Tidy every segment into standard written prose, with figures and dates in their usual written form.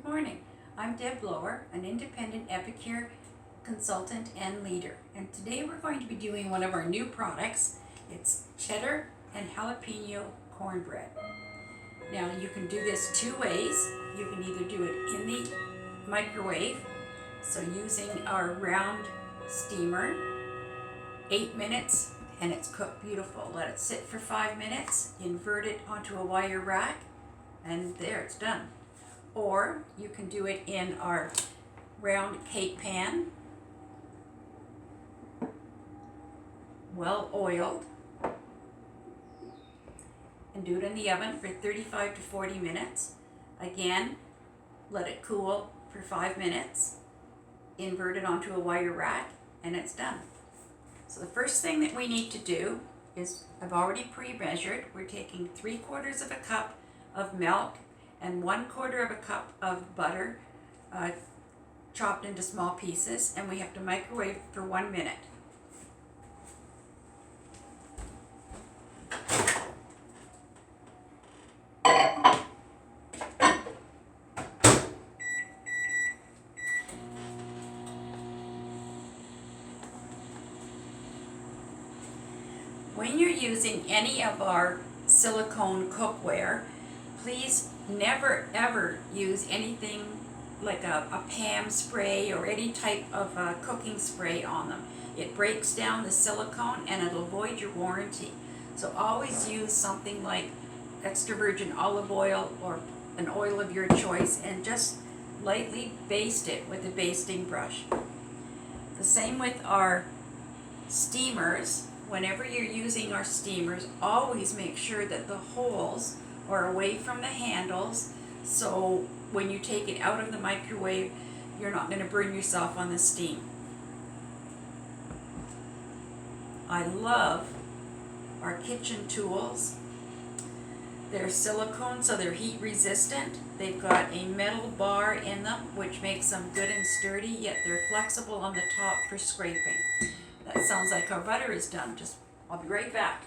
morning. I'm Deb Blower, an independent epicure consultant and leader. And today we're going to be doing one of our new products. It's cheddar and jalapeno cornbread. Now you can do this two ways. You can either do it in the microwave, so using our round steamer, 8 minutes, and it's cooked beautiful. Let it sit for 5 minutes, invert it onto a wire rack, and there, it's done. Or you can do it in our round cake pan, well oiled, and do it in the oven for 35 to 40 minutes. Again, let it cool for 5 minutes, invert it onto a wire rack, and it's done. So the first thing that we need to do is, I've already pre-measured, we're taking 3/4 of a cup of milk and 1/4 of a cup of butter, chopped into small pieces, and we have to microwave for 1 minute. When you're using any of our silicone cookware, please never ever use anything like a Pam spray or any type of cooking spray on them. It breaks down the silicone and it'll void your warranty. So always use something like extra virgin olive oil or an oil of your choice, and just lightly baste it with a basting brush. The same with our steamers. Whenever you're using our steamers, always make sure that the holes are away from the handles, so when you take it out of the microwave, you're not going to burn yourself on the steam. I love our kitchen tools. They're silicone, so they're heat resistant. They've got a metal bar in them, which makes them good and sturdy, yet they're flexible on the top for scraping. That sounds like our butter is done. I'll be right back.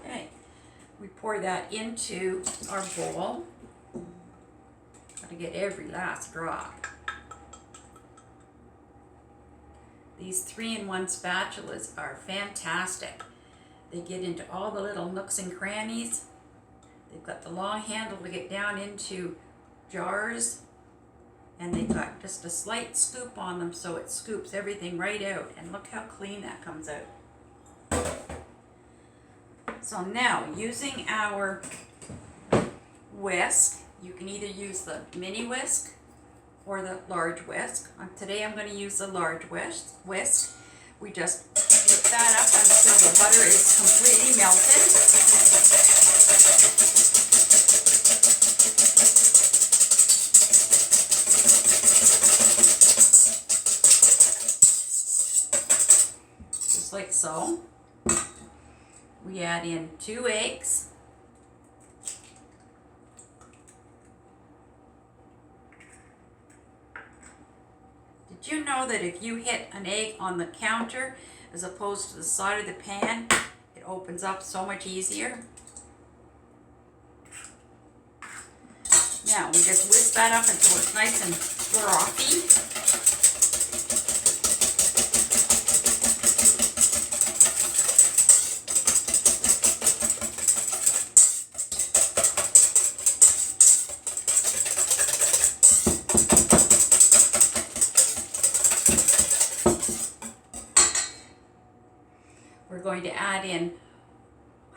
Okay, we pour that into our bowl. Got to get every last drop. These 3-in-1 spatulas are fantastic. They get into all the little nooks and crannies. They've got the long handle to get down into jars, and they've got just a slight scoop on them, so it scoops everything right out, and look how clean that comes out. So now, using our whisk, you can either use the mini whisk or the large whisk. Today I'm going to use the large whisk. We just whip that up until the butter is completely melted. Just like so. We add in 2 eggs. Did you know that if you hit an egg on the counter as opposed to the side of the pan, it opens up so much easier? Now we just whisk that up until it's nice and frothy. We're going to add in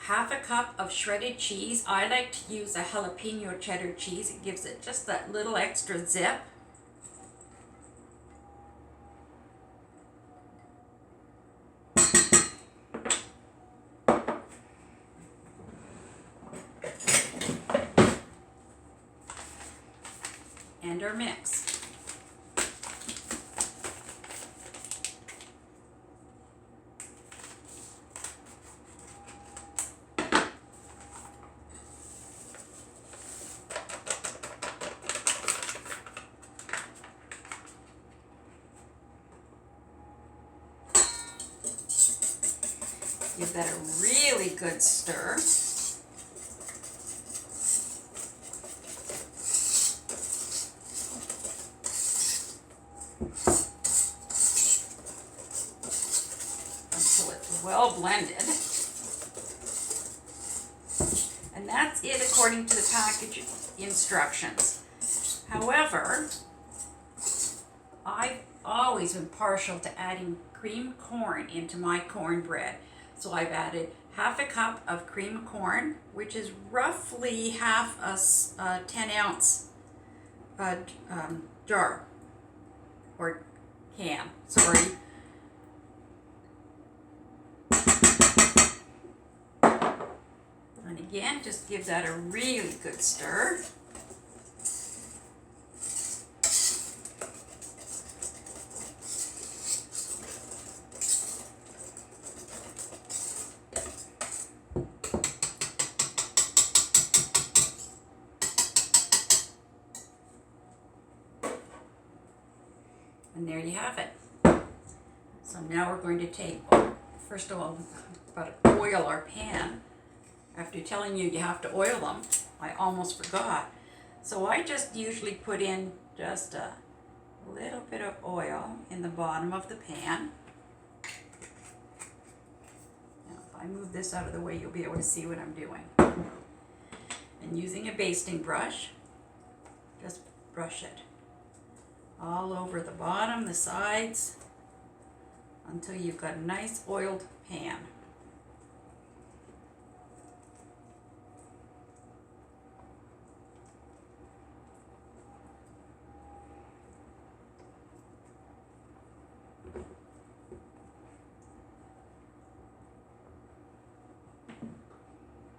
1/2 cup of shredded cheese. I like to use a jalapeno cheddar cheese. It gives it just that little extra zip. And our mix. Give that a really good stir. Until it's well blended. And that's it according to the package instructions. However, I've always been partial to adding cream corn into my cornbread. So I've added half a cup of cream corn, which is roughly half a 10-ounce jar or can, sorry. And again, just give that a really good stir. And there you have it. So now we're going to take, first of all, but oil our pan. After telling you have to oil them, I almost forgot. So I just usually put in just a little bit of oil in the bottom of the pan. Now if I move this out of the way, you'll be able to see what I'm doing. And using a basting brush, just brush it all over the bottom, the sides, until you've got a nice oiled pan.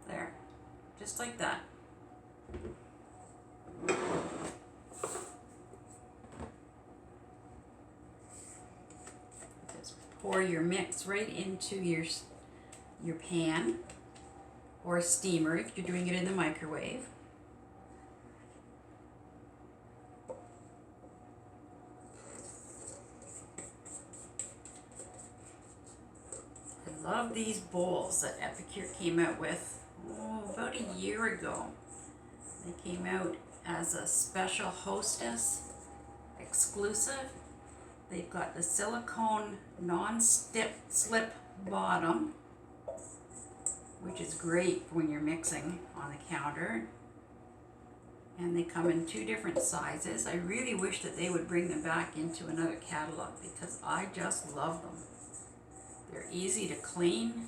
There, just like that. Pour your mix right into your pan or steamer if you're doing it in the microwave. I love these bowls that Epicure came out with about a year ago. They came out as a special Hostess exclusive. They've got the silicone non-slip bottom, which is great when you're mixing on the counter. And they come in 2 different sizes. I really wish that they would bring them back into another catalog because I just love them. They're easy to clean.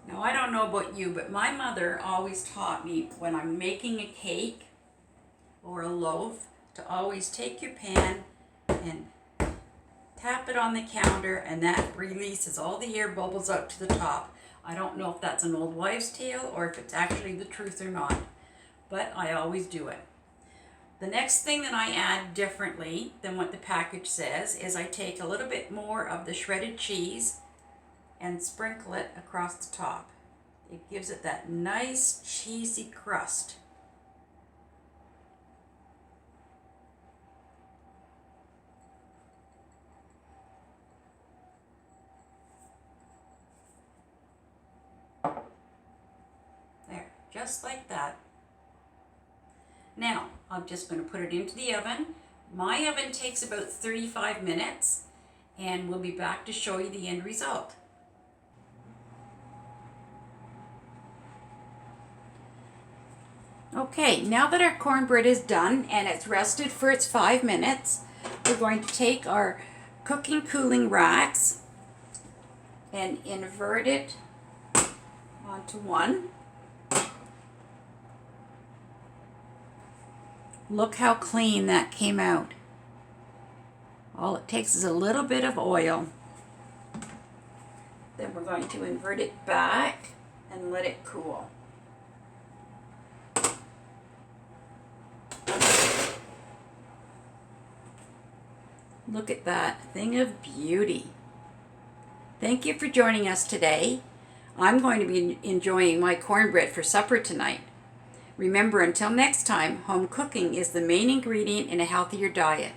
Now, I don't know about you, but my mother always taught me when I'm making a cake or a loaf to always take your pan and tap it on the counter, and that releases all the air bubbles out to the top. I don't know if that's an old wives' tale or if it's actually the truth or not, but I always do it. The next thing that I add differently than what the package says is I take a little bit more of the shredded cheese and sprinkle it across the top. It gives it that nice cheesy crust. There, just like that. Now, I'm just going to put it into the oven. My oven takes about 35 minutes, and we'll be back to show you the end result. Okay, now that our cornbread is done and it's rested for its 5 minutes, we're going to take our cooking cooling racks and invert it onto one. Look how clean that came out. All it takes is a little bit of oil. Then we're going to invert it back and let it cool. Look at that thing of beauty. Thank you for joining us today. I'm going to be enjoying my cornbread for supper tonight. Remember, until next time, home cooking is the main ingredient in a healthier diet.